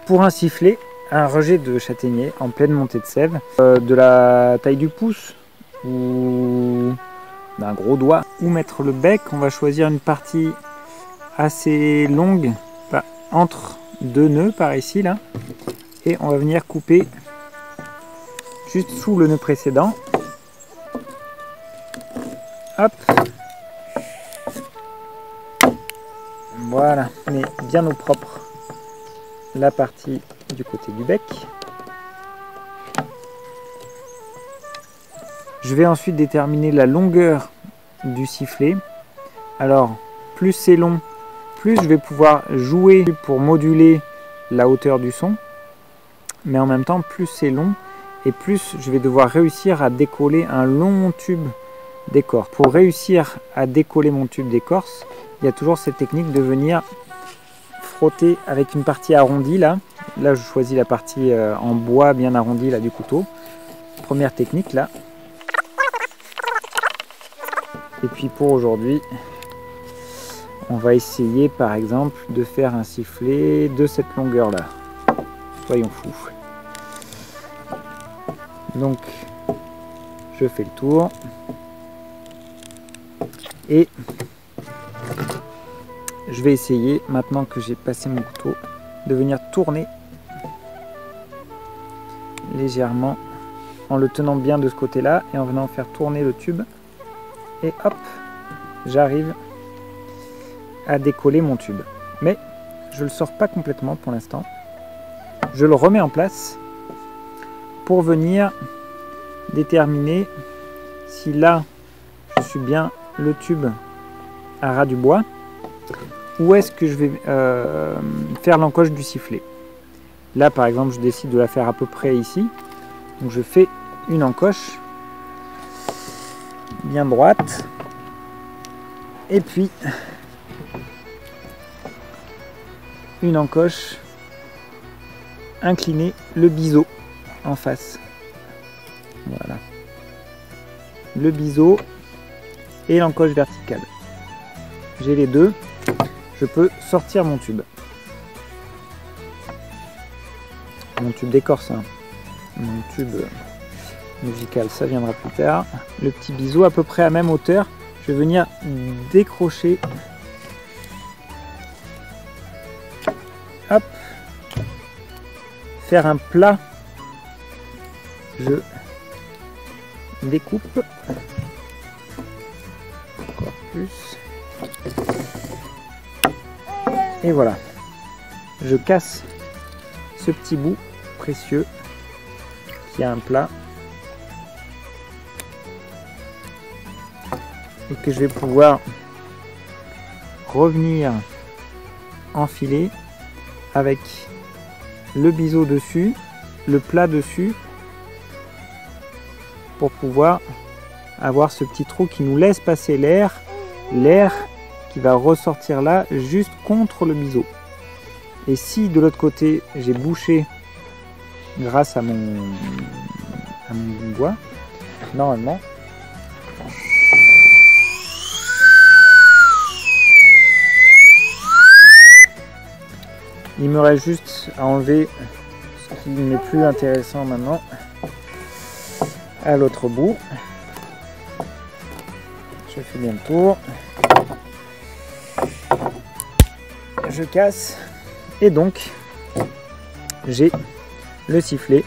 Pour un sifflet, un rejet de châtaignier en pleine montée de sève, de la taille du pouce ou d'un gros doigt. Où mettre le bec, on va choisir une partie assez longue, entre deux nœuds par ici là, et on va venir couper juste sous le nœud précédent. Hop, voilà, mais bien au propre la partie du côté du bec. Je vais ensuite déterminer la longueur du sifflet. Alors, plus c'est long, plus je vais pouvoir jouer pour moduler la hauteur du son. Mais en même temps, plus c'est long et plus je vais devoir réussir à décoller un long tube d'écorce. Pour réussir à décoller mon tube d'écorce, il y a toujours cette technique de venir frotter avec une partie arrondie là. Là, je choisis la partie en bois bien arrondie là du couteau. Première technique là. Et puis pour aujourd'hui, on va essayer par exemple de faire un sifflet de cette longueur là. Soyons fous. Donc je fais le tour et je vais essayer, maintenant que j'ai passé mon couteau, de venir tourner légèrement en le tenant bien de ce côté là et en venant faire tourner le tube. Et hop, j'arrive à décoller mon tube. Mais je ne le sors pas complètement pour l'instant. Je le remets en place pour venir déterminer si là, je suis bien le tube à ras du bois, ou est-ce que je vais faire l'encoche du sifflet. Là, par exemple, je décide de la faire à peu près ici. Donc je fais une encoche bien droite et puis une encoche inclinée, le biseau en face. Voilà, le biseau et l'encoche verticale. J'ai les deux, je peux sortir mon tube d'écorce, hein. Mon tube musical, ça viendra plus tard. Le petit biseau à peu près à même hauteur, je vais venir décrocher. Hop, faire un plat. Je découpe encore plus et voilà, je casse ce petit bout précieux qui a un plat et que je vais pouvoir revenir enfiler avec le biseau dessus, le plat dessus, pour pouvoir avoir ce petit trou qui nous laisse passer l'air qui va ressortir là juste contre le biseau. Et si de l'autre côté j'ai bouché grâce à mon bois, normalement il me reste juste à enlever ce qui n'est plus intéressant maintenant à l'autre bout. Je fais bien le tour, je casse et donc j'ai le sifflet